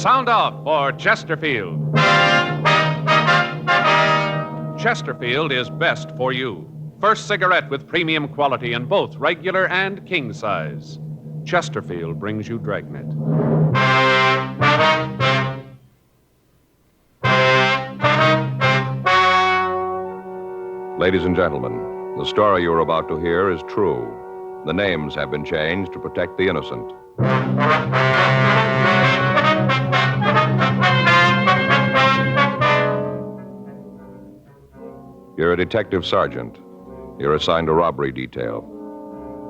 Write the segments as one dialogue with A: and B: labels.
A: Sound out for Chesterfield. Chesterfield is best for you. First cigarette with premium quality in both regular and king size. Chesterfield brings you Dragnet.
B: Ladies and gentlemen, the story you're about to hear is true. The names have been changed to protect the innocent. You're a detective sergeant. You're assigned a robbery detail.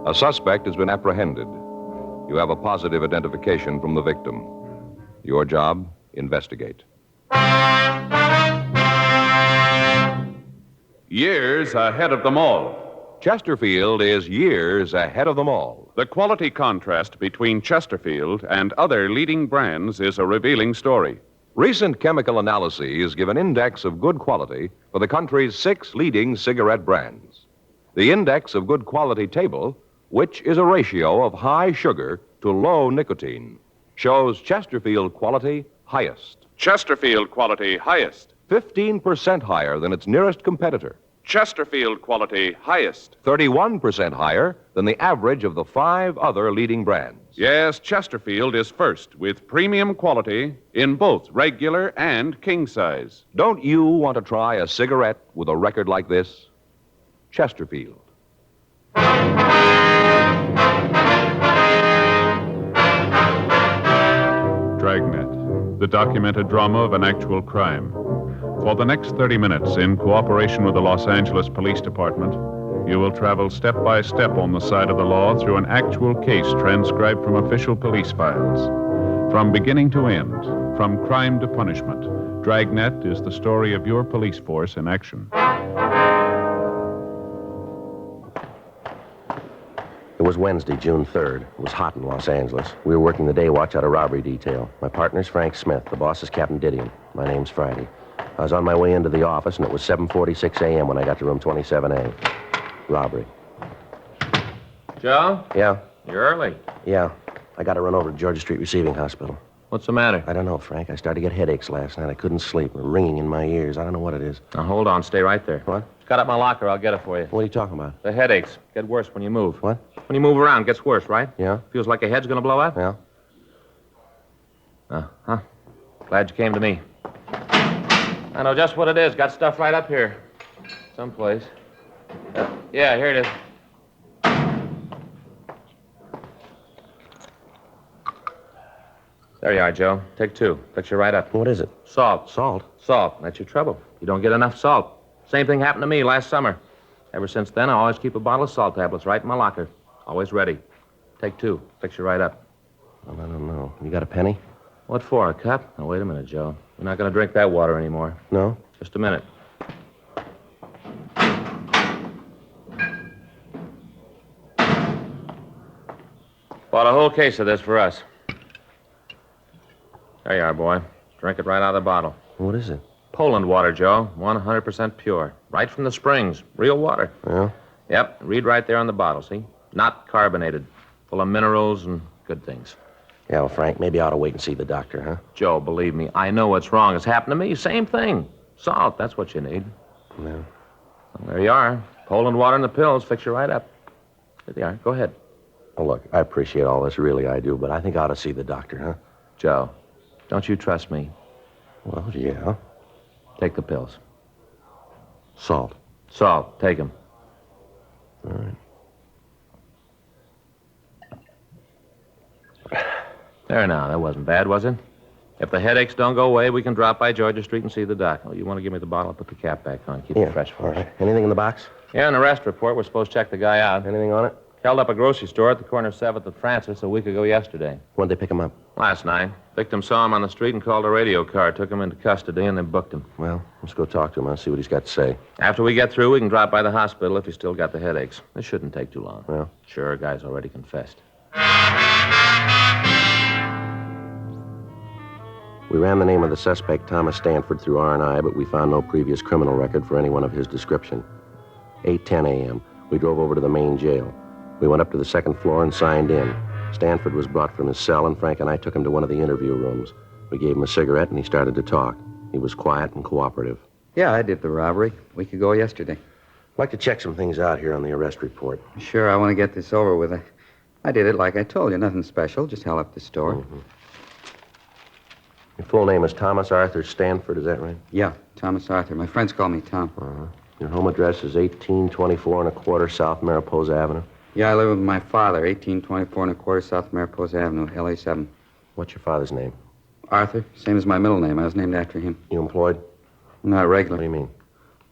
B: A suspect has been apprehended. You have a positive identification from the victim. Your job, investigate.
A: Years ahead of them all.
B: Chesterfield is years ahead of them all.
A: The quality contrast between Chesterfield and other leading brands is a revealing story.
B: Recent chemical analyses give an index of good quality for the country's 6 leading cigarette brands. The index of good quality table, which is a ratio of high sugar to low nicotine, shows Chesterfield quality highest.
A: Chesterfield quality highest.
B: 15% higher than its nearest competitor.
A: Chesterfield quality highest.
B: 31% higher than the average of the 5 other leading brands.
A: Yes, Chesterfield is first with premium quality in both regular and king size.
B: Don't you want to try a cigarette with a record like this? Chesterfield.
A: Dragnet, the documented drama of an actual crime. For the next 30 minutes, in cooperation with the Los Angeles Police Department, you will travel step by step on the side of the law through an actual case transcribed from official police files. From beginning to end, from crime to punishment, Dragnet is the story of your police force in action.
C: It was Wednesday, June 3rd. It was hot in Los Angeles. We were working the day watch out of robbery detail. My partner's Frank Smith. The boss is Captain Didion. My name's Friday. I was on my way into the office, and it was 7:46 a.m. when I got to room 27A. Robbery.
D: Joe?
C: Yeah?
D: You're early.
C: Yeah. I got to run over to Georgia Street Receiving Hospital.
D: What's the matter?
C: I don't know, Frank. I started to get headaches last night. I couldn't sleep. Ringing in my ears. I don't know what it is.
D: Now, hold on. Stay right there.
C: What?
D: Just got up my locker. I'll get it for you.
C: What are you talking about?
D: The headaches get worse when you move.
C: What?
D: When you move around, it gets worse, right?
C: Yeah?
D: Feels like your head's going to blow out?
C: Yeah?
D: Huh? Glad you came to me. I know just what it is. Got stuff right up here. Someplace. Yeah, here it is. There you are, Joe. Take 2. Fix you right up.
C: What is it?
D: Salt.
C: Salt?
D: Salt. That's your trouble. You don't get enough salt. Same thing happened to me last summer. Ever since then, I always keep a bottle of salt tablets right in my locker. Always ready. Take 2. Fix you right up.
C: Well, I don't know. You got a penny?
D: What for, a cup? Now, wait a minute, Joe. We're not going to drink that water anymore.
C: No?
D: Just a minute. Bought a whole case of this for us. There you are, boy. Drink it right out of the bottle.
C: What is it?
D: Poland water, Joe. 100% pure. Right from the springs. Real water.
C: Yeah?
D: Yep. Read right there on the bottle, see? Not carbonated. Full of minerals and good things.
C: Yeah, well, Frank, maybe I ought to wait and see the doctor, huh?
D: Joe, believe me, I know what's wrong. It's happened to me. Same thing. Salt, that's what you need.
C: Yeah.
D: Well, there you are. Poland water and the pills fix you right up. There they are. Go ahead.
C: Oh, look, I appreciate all this, really I do, but I think I ought to see the doctor, huh?
D: Joe, don't you trust me?
C: Well, yeah.
D: Take the pills.
C: Salt.
D: Salt, take them.
C: All right.
D: There now, that wasn't bad, was it? If the headaches don't go away, we can drop by Georgia Street and see the doc. Oh, you want to give me the bottle? I'll put the cap back on. Keep it fresh for
C: all
D: us.
C: right. Anything in the box?
D: Yeah, in the arrest report, we're supposed to check the guy out.
C: Anything on it?
D: Held up a grocery store at the corner of 7th and Francis a week ago yesterday.
C: When'd they pick him up?
D: Last night. Victim saw him on the street and called a radio car, took him into custody, and then booked him.
C: Well, let's go talk to him. I'll see what he's got to say.
D: After we get through, we can drop by the hospital if he's still got the headaches. This shouldn't take too long.
C: Well?
D: Sure, guy's already confessed.
C: We ran the name of the suspect, Thomas Stanford, through R&I, but we found no previous criminal record for anyone of his description. 8:10 a.m. We drove over to the main jail. We went up to the second floor and signed in. Stanford was brought from his cell, and Frank and I took him to one of the interview rooms. We gave him a cigarette, and he started to talk. He was quiet and cooperative.
E: Yeah, I did the robbery a week ago yesterday.
C: I'd like to check some things out here on the arrest report.
E: Sure, I want to get this over with. I did it like I told you. Nothing special. Just held up the store.
C: Mm-hmm. Your full name is Thomas Arthur Stanford, is that right?
E: Yeah, Thomas Arthur. My friends call me Tom.
C: Uh-huh. Your home address is 1824 1/4 South Mariposa Avenue.
E: Yeah, I live with my father, 1824 1/4 South Mariposa Avenue, LA 7.
C: What's your father's name?
E: Arthur, same as my middle name. I was named after him.
C: You employed?
E: Not
C: What
E: regular.
C: do you mean?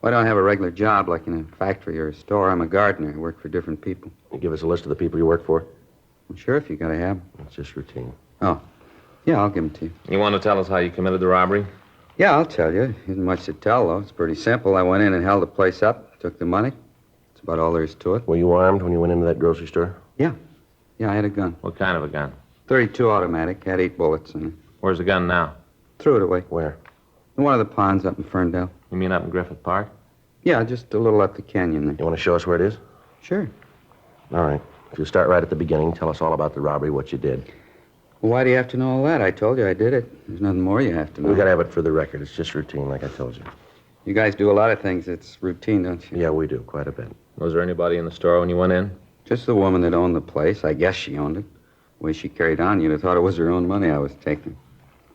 E: Well, I don't have a regular job like in a factory or a store. I'm a gardener. I work for different people.
C: You give us a list of the people you work for?
E: Well, sure, if you got to have 'em.
C: It's just routine.
E: Oh, yeah, I'll give them to you.
D: You want to tell us how you committed the robbery?
E: Yeah, I'll tell you. Isn't much to tell, though. It's pretty simple. I went in and held the place up, took the money. That's about all there is to it.
C: Were you armed when you went into that grocery store?
E: Yeah, I had a gun.
D: What kind of a gun?
E: .32 automatic, had 8 bullets in it.
D: Where's the gun now?
E: Threw it away.
C: Where?
E: In one of the ponds up in Ferndale.
D: You mean up in Griffith Park?
E: Yeah, just a little up the canyon there.
C: You want to show us where it is?
E: Sure.
C: All right. If you start right at the beginning, tell us all about the robbery, what you did.
E: Well, why do you have to know all that? I told you I did it. There's nothing more you have to know.
C: We got to have it for the record. It's just routine, like I told you.
E: You guys do a lot of things. It's routine, don't you?
C: Yeah, we do, quite a bit.
D: Was there anybody in the store when you went in?
E: Just the woman that owned the place. I guess she owned it. The way she carried on, you'd have thought it was her own money I was taking.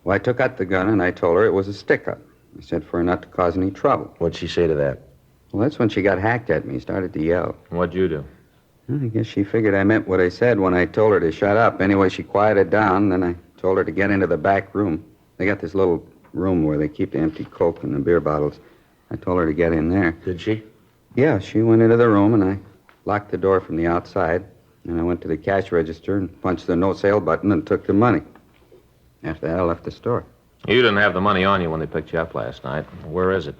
E: Well, I took out the gun, and I told her it was a stick-up. I said for her not to cause any trouble.
C: What'd she say to that?
E: Well, that's when she got hacked at me, started to yell.
D: What'd you do?
E: Well, I guess she figured I meant what I said when I told her to shut up. Anyway, she quieted down, then I told her to get into the back room. They got this little room where they keep the empty Coke and the beer bottles. I told her to get in there.
C: Did she?
E: Yeah, she went into the room, and I locked the door from the outside. And I went to the cash register and punched the no-sale button and took the money. After that, I left the store.
D: You didn't have the money on you when they picked you up last night. Where is it?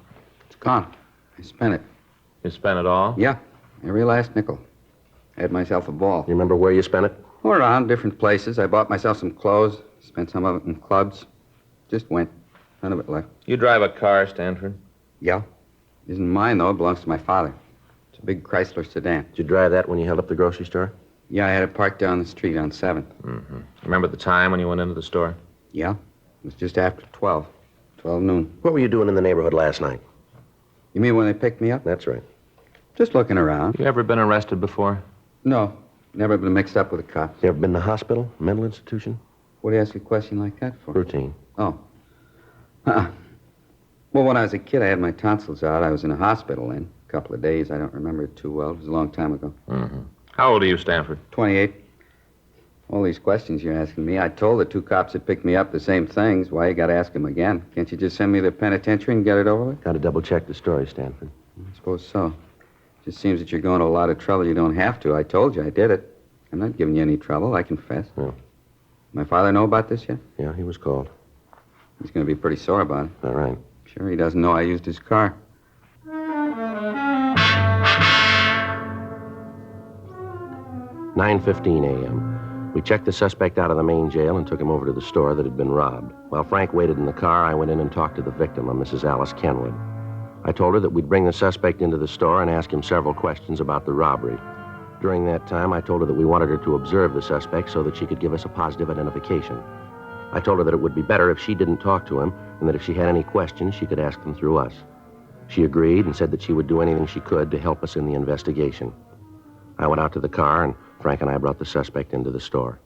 E: It's gone. I spent it.
D: You spent it all?
E: Yeah, every last nickel. I had myself a ball.
C: You remember where you spent it?
E: Around different places. I bought myself some clothes, spent some of it in clubs. Just went. None of it left.
D: You drive a car, Stanford?
E: Yeah. Isn't mine, though. It belongs to my father. It's a big Chrysler sedan.
C: Did you drive that when you held up the grocery store?
E: Yeah, I had it parked down the street on 7th.
D: Mm-hmm. Remember the time when you went into the store?
E: Yeah. It was just after 12. 12 noon.
C: What were you doing in the neighborhood last night?
E: You mean when they picked me up?
C: That's right.
E: Just looking around.
D: You ever been arrested before?
E: No. Never been mixed up with the cops.
C: You ever been to the hospital, mental institution?
E: What do you ask a question like that for?
C: Routine.
E: Oh. Well, when I was a kid, I had my tonsils out. I was in a hospital then. A couple of days. I don't remember it too well. It was a long time ago.
D: Mm-hmm. How old are you, Stanford?
E: 28. All these questions you're asking me. I told the 2 cops that picked me up the same things. Why you got to ask them again? Can't you just send me to the penitentiary and get it over with?
C: Got to double-check the story, Stanford.
E: I suppose so. Just seems that you're going to a lot of trouble you don't have to. I told you I did it. I'm not giving you any trouble. I confess.
C: Yeah.
E: My father know about this yet?
C: Yeah, he was called.
E: He's going to be pretty sore about it.
C: All right.
E: Sure, he doesn't know I used his car.
C: 9:15 a.m. We checked the suspect out of the main jail and took him over to the store that had been robbed. While Frank waited in the car, I went in and talked to the victim, a Mrs. Alice Kenwood. I told her that we'd bring the suspect into the store and ask him several questions about the robbery. During that time, I told her that we wanted her to observe the suspect so that she could give us a positive identification. I told her that it would be better if she didn't talk to him and that if she had any questions, she could ask them through us. She agreed and said that she would do anything she could to help us in the investigation. I went out to the car, and Frank and I brought the suspect into the store.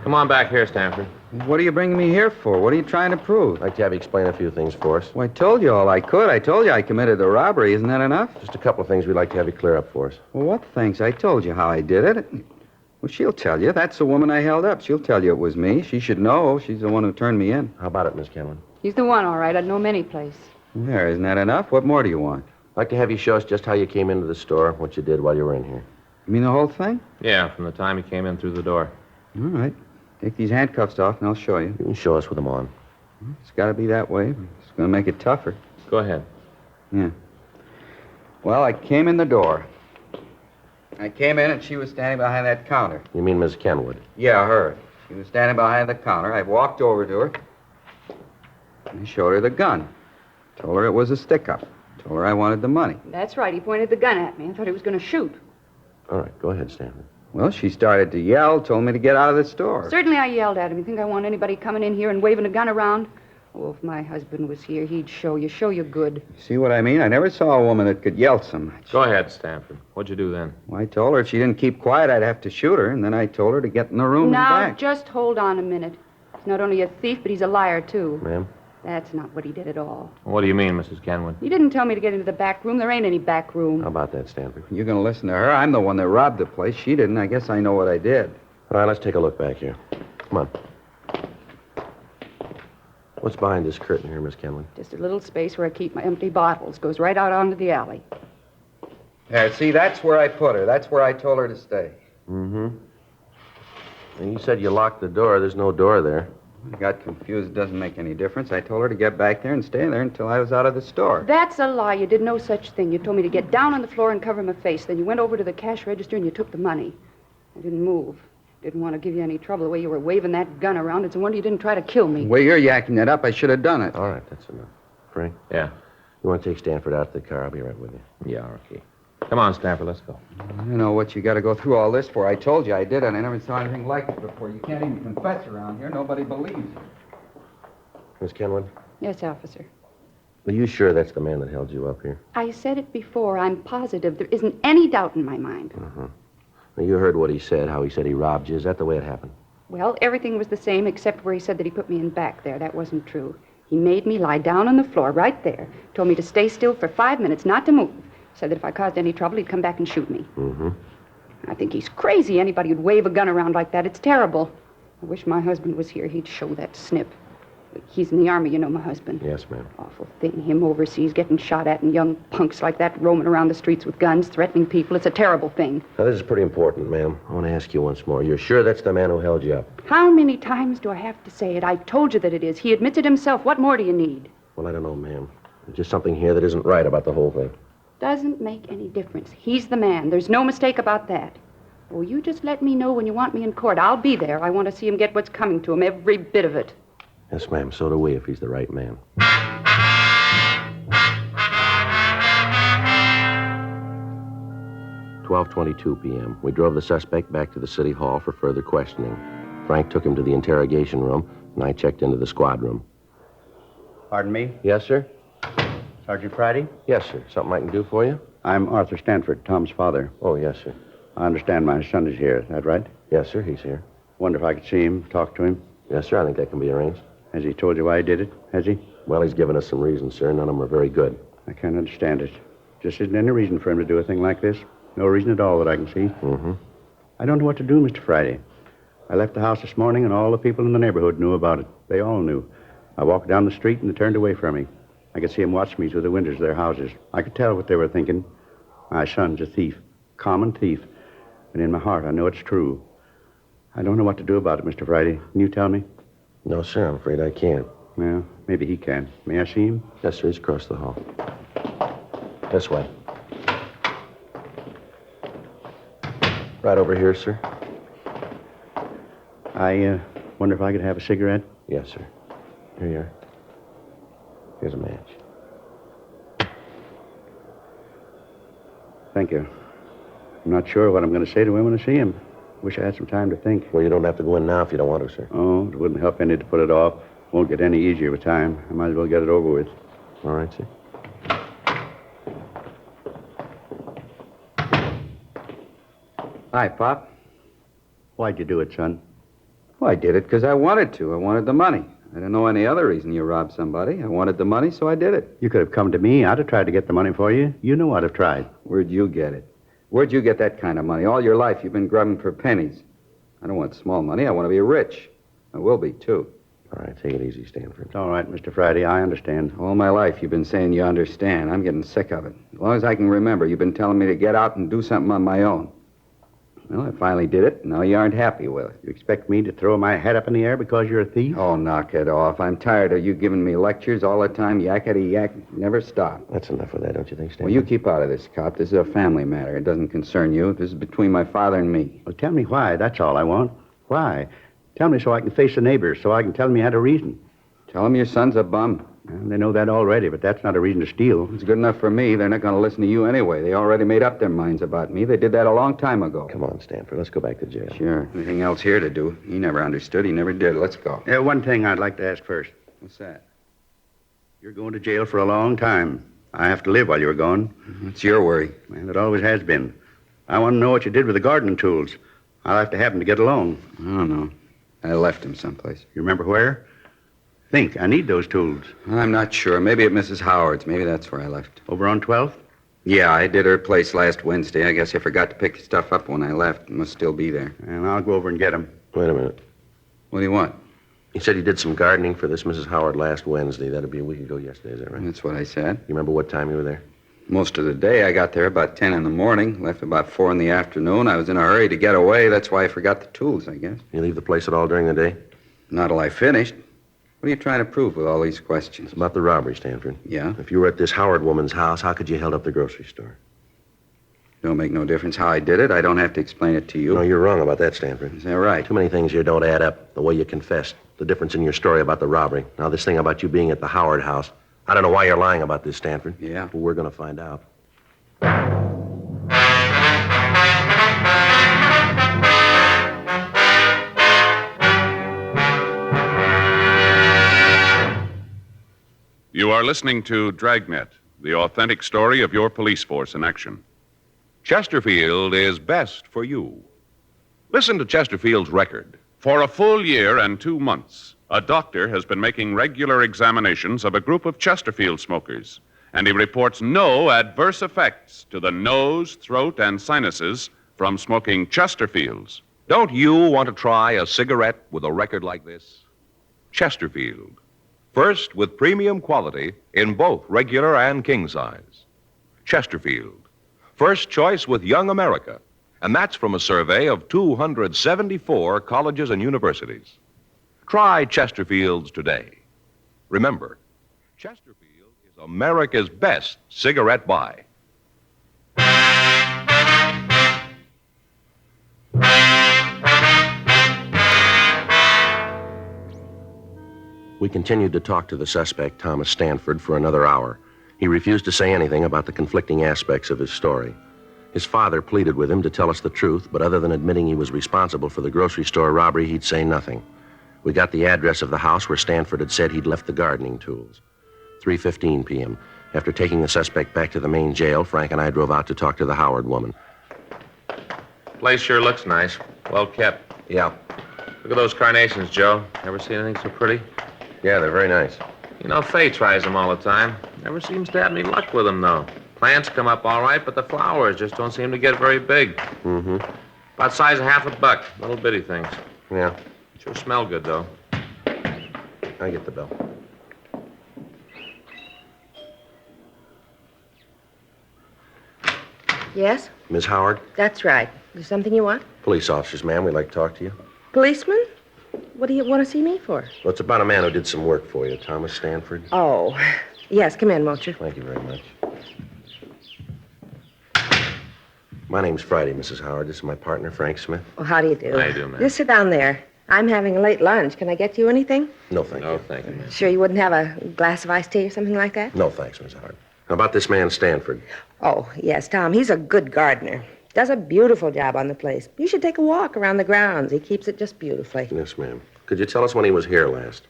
D: Come on back here, Stanford.
E: What are you bringing me here for? What are you trying to prove?
C: I'd like to have you explain a few things for us.
E: Well, I told you all I could. I told you I committed the robbery. Isn't that enough?
C: Just a couple of things we'd like to have you clear up for us.
E: Well, what things? I told you how I did it. Well, she'll tell you. That's the woman I held up. She'll tell you it was me. She should know. She's the one who turned me in.
C: How about it, Miss Kenwood?
F: He's the one, all right. I'd know him any place.
E: There, isn't that enough? What more do you want?
C: I'd like to have you show us just how you came into the store, what you did while you were in here.
E: You mean the whole thing?
D: Yeah, from the time he came in through the door.
E: All right. Take these handcuffs off, and I'll show you.
C: You can show us with them on.
E: It's got to be that way. It's going to make it tougher.
D: Go ahead.
E: Yeah. Well, I came in the door. I came in, and she was standing behind that counter.
C: You mean Miss Kenwood?
E: Yeah, her. She was standing behind the counter. I walked over to her, and I showed her the gun. Told her it was a stick-up. Told her I wanted the money.
F: That's right. He pointed the gun at me. I thought he was going to shoot.
C: All right, go ahead, Stanford.
E: Well, she started to yell, told me to get out of the store.
F: Certainly I yelled at him. You think I want anybody coming in here and waving a gun around? Oh, if my husband was here, he'd show you good.
E: See what I mean? I never saw a woman that could yell so much.
D: Go ahead, Stanford. What'd you do then?
E: Well, I told her if she didn't keep quiet, I'd have to shoot her, and then I told her to get in the room
F: Now,
E: and back.
F: just hold on a minute. He's not only a thief, but he's a liar, too.
C: Ma'am?
F: That's not what he did at all.
D: What do you mean, Mrs. Kenwood?
F: He didn't tell me to get into the back room. There ain't any back room.
C: How about that, Stanford?
E: You're going to listen to her? I'm the one that robbed the place. She didn't. I guess I know what I did.
C: All right, let's take a look back here. Come on. What's behind this curtain here, Miss Kenwood?
F: Just a little space where I keep my empty bottles. Goes right out onto the alley.
E: Yeah, see, that's where I put her. That's where I told her to stay.
C: Mm-hmm. And you said you locked the door. There's no door there.
E: I got confused. It doesn't make any difference. I told her to get back there and stay there until I was out of the store.
F: That's a lie. You did no such thing. You told me to get down on the floor and cover my face. Then you went over to the cash register and you took the money. I didn't move. Didn't want to give you any trouble the way you were waving that gun around. It's a wonder you didn't try to kill me.
E: The way you're yakking that up, I should have done it.
C: All right, that's enough. Frank,
D: Yeah.
C: you want to take Stanford out to the car? I'll be right with you.
D: Yeah, okay. Come on, Stanford, let's go.
E: I don't know what you got to go through all this for. I told you I did it. I never saw anything like it before. You can't even confess around here. Nobody believes you.
C: Miss Kenwood,
F: Yes, officer.
C: are you sure that's the man that held you up here?
F: I said it before. I'm positive. There isn't any doubt in my mind.
C: Now, you heard what he said, how he said he robbed you. Is that the way it happened?
F: Well, everything was the same except where he said that he put me in back there. That wasn't true. He made me lie down on the floor right there. Told me to stay still for 5 minutes, not to move. Said that if I caused any trouble, he'd come back and shoot me.
C: Mm-hmm.
F: I think he's crazy. Anybody who'd wave a gun around like that, it's terrible. I wish my husband was here. He'd show that snip. He's in the army, you know, my husband.
C: Yes, ma'am.
F: Awful thing. Him overseas getting shot at and young punks like that roaming around the streets with guns, threatening people. It's a terrible thing.
C: Now, this is pretty important, ma'am. I want to ask you once more. You're sure that's the man who held you up?
F: How many times do I have to say it? I told you that it is. He admits it himself. What more do you need?
C: Well, I don't know, ma'am. There's just something here that isn't right about the whole thing.
F: Doesn't make any difference. He's the man. There's no mistake about that. Oh, you just let me know when you want me in court. I'll be there. I want to see him get what's coming to him, every bit of it.
C: Yes, ma'am. So do we, if he's the right man. 12:22 p.m. We drove the suspect back to the city hall for further questioning. Frank took him to the interrogation room, and I checked into the squad room.
G: Pardon me?
C: Yes, sir?
G: Sergeant Friday?
C: Yes, sir. Something I can do for you?
G: I'm Arthur Stanford, Tom's father.
C: Oh, yes, sir.
G: I understand my son is here. Is that right?
C: Yes, sir. He's here.
G: Wonder if I could see him, talk to him.
C: Yes, sir. I think that can be arranged.
G: Has he told you why he did it? Has he?
C: Well, he's given us some reasons, sir. None of them are very good.
G: I can't understand it. Just isn't any reason for him to do a thing like this. No reason at all that I can see.
C: Mm-hmm.
G: I don't know what to do, Mr. Friday. I left the house this morning, and all the people in the neighborhood knew about it. They all knew. I walked down the street, and they turned away from me. I could see them watch me through the windows of their houses. I could tell what they were thinking. My son's a thief. Common thief. And in my heart, I know it's true. I don't know what to do about it, Mr. Friday. Can you tell me?
C: No, sir. I'm afraid I can't.
G: Well, maybe he can. May I see him?
C: Yes, sir. He's across the hall. This way. Right over here, sir.
G: I wonder if I could have a cigarette?
C: Yes, sir. Here you are. Here's a match.
G: Thank you. I'm not sure what I'm going to say to him when I see him. Wish I had some time to think.
C: Well, you don't have to go in now if you don't want to, sir.
G: Oh, it wouldn't help any to put it off. Won't get any easier with time. I might as well get it over with.
C: All right, sir.
E: Hi, Pop.
G: Why'd you do it, son?
E: Well, I did it because I wanted to. I wanted the money. I didn't know any other reason you robbed somebody. I wanted the money, so I did it.
G: You could have come to me. I'd have tried to get the money for you. You know I'd have tried.
E: Where'd you get it? Where'd you get that kind of money? All your life you've been grubbing for pennies. I don't want small money. I want to be rich. I will be, too.
C: All right, take it easy, Stanford.
G: It's all right, Mr. Friday. I understand.
E: All my life you've been saying you understand. I'm getting sick of it. As long as I can remember, you've been telling me to get out and do something on my own. Well, I finally did it. Now you aren't happy with it.
G: You expect me to throw my head up in the air because you're a thief?
E: Oh, knock it off. I'm tired of you giving me lectures all the time. Yakety yak. Never stop.
C: That's enough of that, don't you think, Stanford?
E: Well, you keep out of this, cop. This is a family matter. It doesn't concern you. This is between my father and me.
G: Well, tell me why. That's all I want. Why? Tell me so I can face the neighbors, so I can tell them you had a reason.
E: Tell him your son's a bum.
G: And they know that already, but that's not a reason to steal.
E: It's good enough for me. They're not going to listen to you anyway. They already made up their minds about me. They did that a long time ago.
C: Come on, Stanford. Let's go back to jail.
E: Sure. Anything else here to do? He never understood. He never did. Let's go.
G: Yeah, one thing I'd like to ask first.
E: What's that?
G: You're going to jail for a long time. I have to live while you're gone.
E: It's your worry.
G: And it always has been. I want to know what you did with the gardening tools. I'll have to have them to get along.
E: I don't know. I left him someplace.
G: You remember where? Think. I need those tools.
E: I'm not sure. Maybe at Mrs. Howard's. Maybe that's where I left.
G: Over on 12th?
E: Yeah, I did her place last Wednesday. I guess I forgot to pick the stuff up when I left. It must still be there.
G: And I'll go over and get them.
C: Wait a minute.
E: What do you want?
C: He said he did some gardening for this Mrs. Howard last Wednesday. That'd be a week ago yesterday, is that right?
E: That's what I said.
C: You remember what time you were there?
E: Most of the day. I got there about 10 in the morning, left about 4 in the afternoon. I was in a hurry to get away. That's why I forgot the tools, I guess.
C: You leave the place at all during the day?
E: Not till I finished. What are you trying to prove with all these questions?
C: It's about the robbery, Stanford.
E: Yeah?
C: If you were at this Howard woman's house, how could you held up the grocery store?
E: Don't make no difference how I did it. I don't have to explain it to you.
C: No, you're wrong about that, Stanford.
E: Is that right?
C: Too many things here don't add up. The way you confessed, the difference in your story about the robbery. Now, this thing about you being at the Howard house. I don't know why you're lying about this, Stanford.
E: Yeah?
C: But we're going to find out.
A: You are listening to Dragnet, the authentic story of your police force in action.
B: Chesterfield is best for you. Listen to Chesterfield's record.
A: For a full year and 2 months, a doctor has been making regular examinations of a group of Chesterfield smokers, and he reports no adverse effects to the nose, throat, and sinuses from smoking Chesterfields.
B: Don't you want to try a cigarette with a record like this? Chesterfield. First with premium quality in both regular and king size. Chesterfield. First choice with Young America. And that's from a survey of 274 colleges and universities. Try Chesterfields today. Remember, Chesterfield is America's best cigarette buy.
C: We continued to talk to the suspect, Thomas Stanford, for another hour. He refused to say anything about the conflicting aspects of his story. His father pleaded with him to tell us the truth, but other than admitting he was responsible for the grocery store robbery, he'd say nothing. We got the address of the house where Stanford had said he'd left the gardening tools. 3:15 p.m. After taking the suspect back to the main jail, Frank and I drove out to talk to the Howard woman.
D: Place sure looks nice. Well kept.
C: Yeah.
D: Look at those carnations, Joe. Ever seen anything so pretty?
C: Yeah, they're very nice.
D: You know, Faye tries them all the time. Never seems to have any luck with them, though. Plants come up all right, but the flowers just don't seem to get very big.
C: Mm-hmm.
D: About size of $50. Little bitty things.
C: Yeah.
D: Sure smell good, though.
C: I get the bill.
H: Yes?
C: Ms. Howard?
H: That's right. Is there something you want?
C: Police officers, ma'am. We'd like to talk to you.
H: Policeman? What do you want to see me for?
C: Well, it's about a man who did some work for you, Thomas Stanford.
H: Oh. Yes, come in, won't you?
C: Thank you very much. My name's Friday, Mrs. Howard. This is my partner, Frank Smith.
H: Well, how do you do?
D: How you do, ma'am?
H: Just sit down there. I'm having a late lunch. Can I get you anything?
C: No, thank
D: No,
C: you.
D: thank you, ma'am.
H: Sure you wouldn't have a glass of iced tea or something like that?
C: No, thanks, Miss Howard. How about this man, Stanford?
H: Oh, yes, Tom. He's a good gardener. Does a beautiful job on the place. You should take a walk around the grounds. He keeps it just beautifully.
C: Yes, ma'am. Could you tell us when he was here last?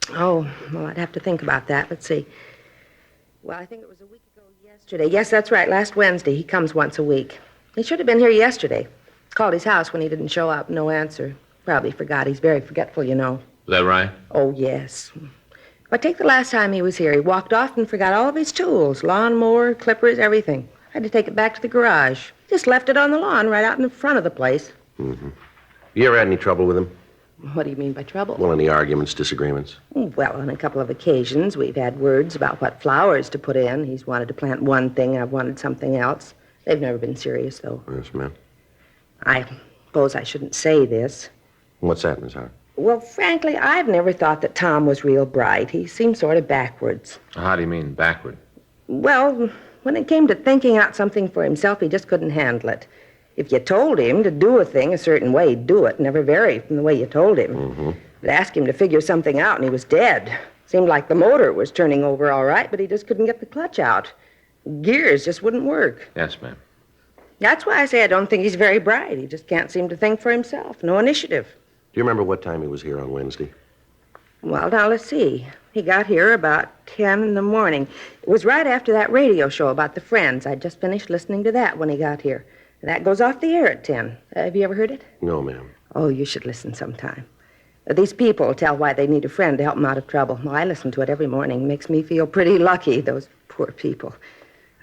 H: Oh, well, I'd have to think about that. Let's see. Well, I think it was a week ago yesterday. Yes, that's right. Last Wednesday. He comes once a week. He should have been here yesterday. Called his house when he didn't show up. No answer. Probably forgot. He's very forgetful, you know.
D: Is that right?
H: Oh, yes. But take the last time he was here. He walked off and forgot all of his tools. Lawnmower, clippers, everything. Had to take it back to the garage. Just left it on the lawn right out in the front of the place.
C: Mm-hmm. You ever had any trouble with him?
H: What do you mean by trouble?
C: Well, any arguments, disagreements?
H: Well, on a couple of occasions, we've had words about what flowers to put in. He's wanted to plant one thing, I've wanted something else. They've never been serious, though.
C: Yes, ma'am.
H: I suppose I shouldn't say this.
C: What's that, Miss Howard?
H: Well, frankly, I've never thought that Tom was real bright. He seemed sort of backwards.
D: How do you mean, backward?
H: Well, when it came to thinking out something for himself, he just couldn't handle it. If you told him to do a thing a certain way, he'd do it, never vary from the way you told him.
C: Mm-hmm.
H: But ask him to figure something out, and he was dead. Seemed like the motor was turning over all right, but he just couldn't get the clutch out. Gears just wouldn't work.
D: Yes, ma'am.
H: That's why I say I don't think he's very bright. He just can't seem to think for himself. No initiative.
C: Do you remember what time he was here on Wednesday?
H: Well, now, let's see. He got here about 10 in the morning. It was right after that radio show about the Friends. I'd just finished listening to that when he got here. That goes off the air at 10. Have you ever heard it?
C: No, ma'am.
H: Oh, you should listen sometime. These people tell why they need a friend to help them out of trouble. Well, I listen to it every morning. It makes me feel pretty lucky, those poor people.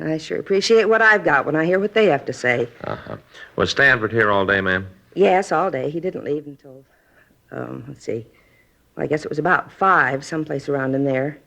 H: I sure appreciate what I've got when I hear what they have to say.
D: Uh-huh. Was Stanford here all day, ma'am?
H: Yes, all day. He didn't leave until, let's see. Well, I guess it was about 5, someplace around in there.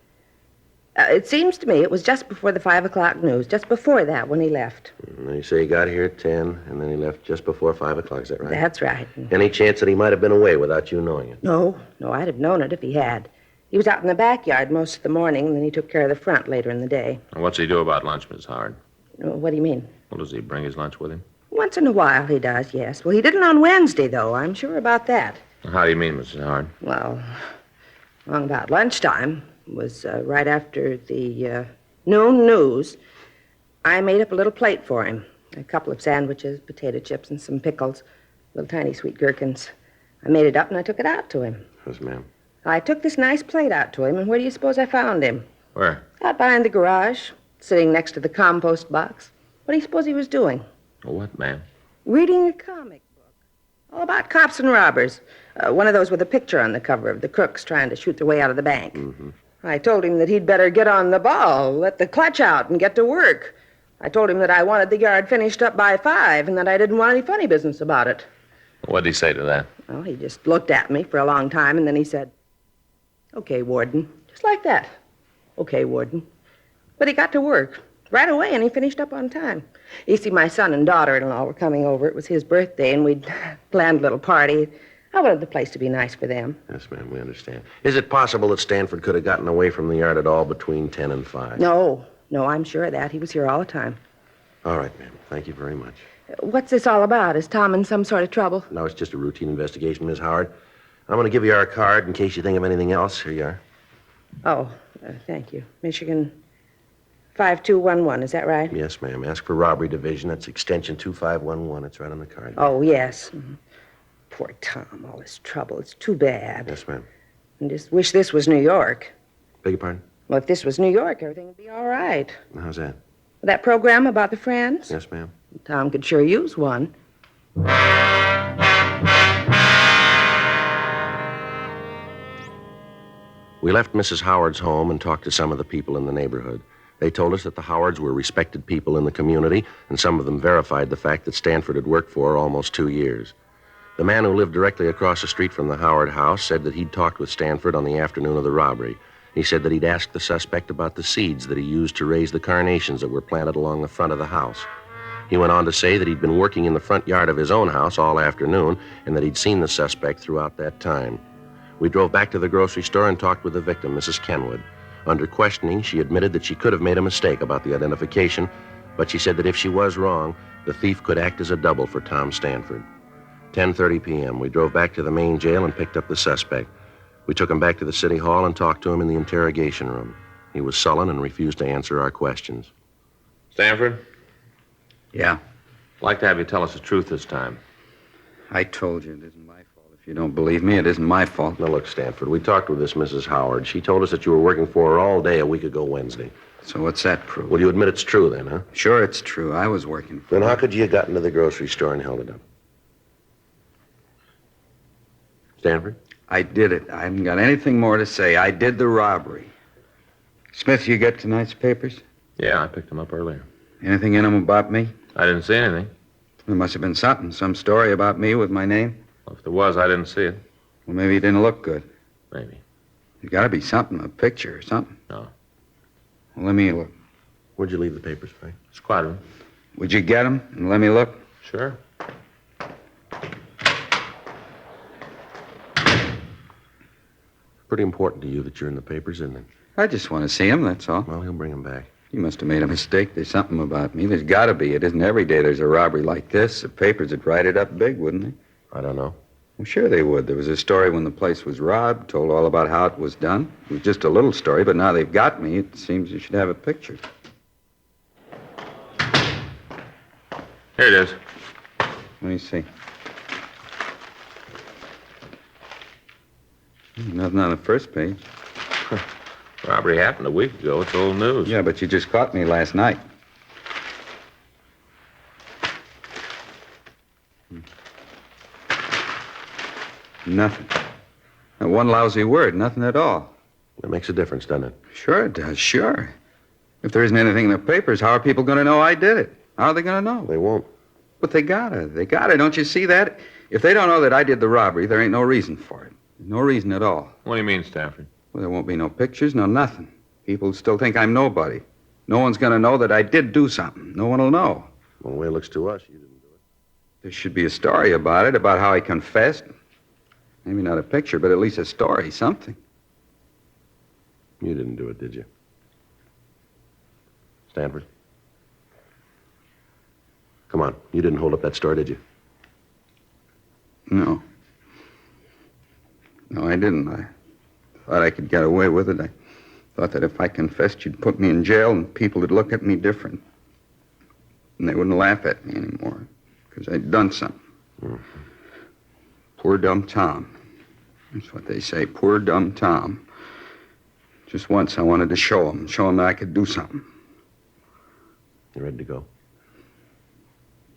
H: It seems to me it was just before the 5 o'clock news, just before that when he left.
C: You say he got here at 10, and then he left just before 5 o'clock. Is that right?
H: That's right.
C: Any chance that he might have been away without you knowing it?
H: No, I'd have known it if he had. He was out in the backyard most of the morning, and then he took care of the front later in the day.
D: And what's he do about lunch, Miss Howard?
H: What do you mean?
D: Well, does he bring his lunch with him?
H: Once in a while he does, yes. Well, he didn't on Wednesday, though. I'm sure about that.
D: How do you mean, Mrs. Howard?
H: Well, along about lunchtime, was right after the noon news, I made up a little plate for him. A couple of sandwiches, potato chips, and some pickles. Little tiny sweet gherkins. I made it up and I took it out to him.
C: Yes, ma'am.
H: I took this nice plate out to him, and where do you suppose I found him?
D: Where?
H: Out behind the garage, sitting next to the compost box. What do you suppose he was doing?
D: What, ma'am?
H: Reading a comic book. All about cops and robbers. One of those with a picture on the cover of the crooks trying to shoot their way out of the bank.
C: Mm-hmm.
H: I told him that he'd better get on the ball, let the clutch out, and get to work. I told him that I wanted the yard finished up by 5, and that I didn't want any funny business about it.
D: What'd he say to that?
H: Well, he just looked at me for a long time, and then he said, "Okay, Warden." Just like that. "Okay, Warden." But he got to work right away, and he finished up on time. You see, my son and daughter-in-law were coming over. It was his birthday, and we'd planned a little party. I wanted the place to be nice for them.
C: Yes, ma'am, we understand. Is it possible that Stanford could have gotten away from the yard at all between 10 and 5?
H: No, I'm sure of that. He was here all the time.
C: All right, ma'am. Thank you very much.
H: What's this all about? Is Tom in some sort of trouble?
C: No, it's just a routine investigation, Miss Howard. I'm going to give you our card in case you think of anything else. Here you are.
H: Oh, thank you. Michigan 5211, is that right?
C: Yes, ma'am. Ask for robbery division. That's extension 2511. It's right on the card.
H: Oh, yes. Mm-hmm. Poor Tom, all this trouble. It's too bad.
C: Yes, ma'am.
H: I just wish this was New York.
C: Beg your pardon?
H: Well, if this was New York, everything would be all right.
C: How's that?
H: That program about the Friends?
C: Yes, ma'am.
H: Tom could sure use one.
C: We left Mrs. Howard's home and talked to some of the people in the neighborhood. They told us that the Howards were respected people in the community, and some of them verified the fact that Stanford had worked for her almost 2 years. The man who lived directly across the street from the Howard house said that he'd talked with Stanford on the afternoon of the robbery. He said that he'd asked the suspect about the seeds that he used to raise the carnations that were planted along the front of the house. He went on to say that he'd been working in the front yard of his own house all afternoon and that he'd seen the suspect throughout that time. We drove back to the grocery store and talked with the victim, Mrs. Kenwood. Under questioning, she admitted that she could have made a mistake about the identification, but she said that if she was wrong, the thief could act as a double for Tom Stanford. 10:30 p.m., we drove back to the main jail and picked up the suspect. We took him back to the city hall and talked to him in the interrogation room. He was sullen and refused to answer our questions.
D: Stanford,
E: Yeah,
D: I'd like to have you tell us the truth this time.
E: I told you it isn't my fault. If you don't believe me, it isn't my fault.
C: Now, look, Stanford, we talked with this Mrs. Howard. She told us that you were working for her all day a week ago Wednesday.
E: So what's that prove?
C: Well, you admit it's true then, huh?
E: Sure, it's true. I was working for
C: Then
E: her.
C: how could you have gotten to the grocery store and held it up? Stanford?
E: I did it. I haven't got anything more to say. I did the robbery. Smith, you get tonight's papers?
D: Yeah, I picked them up earlier.
E: Anything in them about me?
D: I didn't see anything.
E: There must have been something. Some story about me with my name.
D: Well, if there was, I didn't see it.
E: Well, maybe it didn't look good.
D: Maybe.
E: There's got to be something, a picture or something.
D: No.
E: Well, let me look.
C: Where'd you leave the papers, Frank?
D: Squad room.
E: Would you get them and let me look?
D: Sure.
C: Pretty important to you that you're in the papers, isn't it?
E: I just want to see him, that's all.
C: Well, he'll bring them back.
E: You must have made a mistake. There's something about me. There's got to be. It isn't every day there's a robbery like this. The papers would write it up big, wouldn't they?
C: I don't know.
E: Well, sure they would. There was a story when the place was robbed, told all about how it was done. It was just a little story, but now they've got me. It seems you should have a picture.
D: Here it is.
E: Let me see. Nothing on the first page.
D: Robbery happened a week ago. It's old news.
E: Yeah, but you just caught me last night. Nothing. Not one lousy word, nothing at all.
C: It makes a difference, doesn't it?
E: Sure it does, sure. If there isn't anything in the papers, how are people going to know I did it? How are they going to know?
C: They won't.
E: But they gotta. Don't you see that? If they don't know that I did the robbery, there ain't no reason for it. No reason at all.
D: What do you mean, Stanford?
E: Well, there won't be no pictures, no nothing. People still think I'm nobody. No one's going to know that I did do something. No one will know.
C: Well, the way it looks to us, you didn't do it.
E: There should be a story about it, about how I confessed. Maybe not a picture, but at least a story, something.
C: You didn't do it, did you? Stanford? Come on. You didn't hold up that store, did you?
E: No. No, I didn't. I thought I could get away with it. I thought that if I confessed, you'd put me in jail and people would look at me different. And they wouldn't laugh at me anymore because I'd done something. Mm-hmm. Poor dumb Tom. That's what they say, poor dumb Tom. Just once I wanted to show him that I could do something.
C: You ready to go?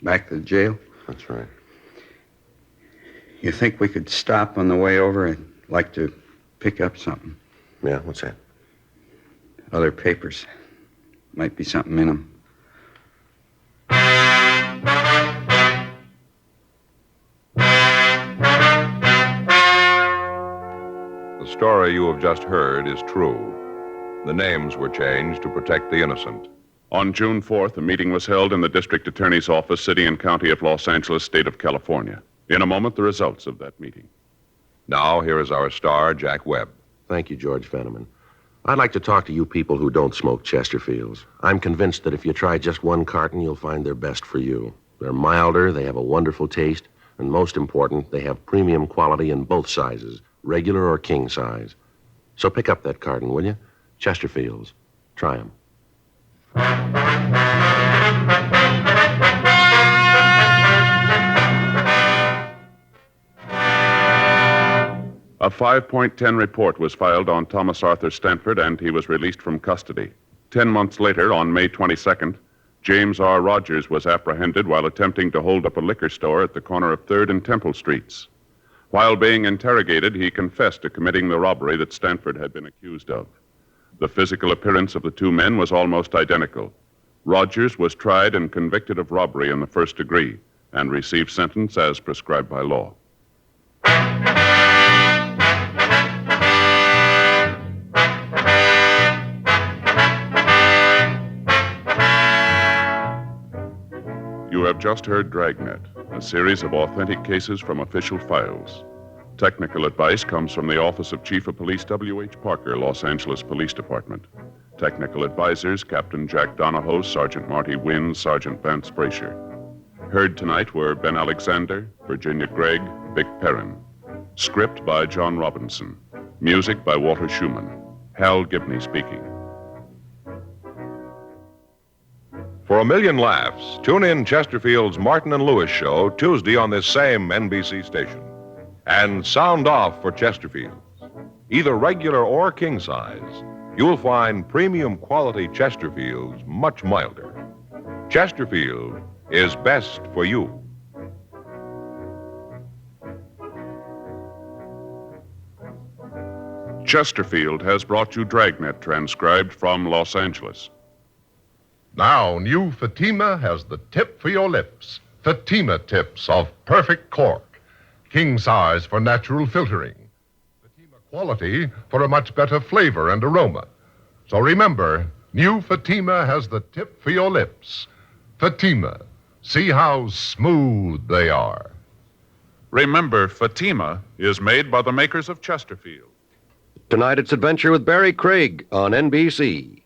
E: Back to the jail?
C: That's right.
E: You think we could stop on the way over? I'd like to pick up something.
C: Yeah, what's that?
E: Other papers. Might be something in them.
B: The story you have just heard is true. The names were changed to protect the innocent.
A: On June 4th, a meeting was held in the district attorney's office, City and County of Los Angeles, State of California. In a moment, the results of that meeting.
B: Now, here is our star, Jack Webb.
C: Thank you, George Fenneman. I'd like to talk to you people who don't smoke Chesterfields. I'm convinced that if you try just one carton, you'll find they're best for you. They're milder, they have a wonderful taste, and most important, they have premium quality in both sizes, regular or king size. So pick up that carton, will you? Chesterfields. Try them.
A: A 5.10 report was filed on Thomas Arthur Stanford, and he was released from custody. 10 months later, on May 22nd, James R. Rogers was apprehended while attempting to hold up a liquor store at the corner of 3rd and Temple Streets. While being interrogated, he confessed to committing the robbery that Stanford had been accused of. The physical appearance of the two men was almost identical. Rogers was tried and convicted of robbery in the first degree and received sentence as prescribed by law. You have just heard Dragnet, a series of authentic cases from official files. Technical advice comes from the Office of Chief of Police W.H. Parker, Los Angeles Police Department. Technical advisors, Captain Jack Donahoe, Sergeant Marty Wynn, Sergeant Vance Brasher. Heard tonight were Ben Alexander, Virginia Gregg, Vic Perrin. Script by John Robinson. Music by Walter Schumann. Hal Gibney speaking.
B: For a million laughs, tune in Chesterfield's Martin and Lewis show Tuesday on this same NBC station. And sound off for Chesterfields. Either regular or king size, you'll find premium quality Chesterfields much milder. Chesterfield is best for you.
A: Chesterfield has brought you Dragnet, transcribed from Los Angeles.
I: Now, new Fatima has the tip for your lips. Fatima tips of perfect cork. King size for natural filtering. Fatima quality for a much better flavor and aroma. So remember, new Fatima has the tip for your lips. Fatima. See how smooth they are.
A: Remember, Fatima is made by the makers of Chesterfield.
C: Tonight it's Adventure with Barry Craig on NBC.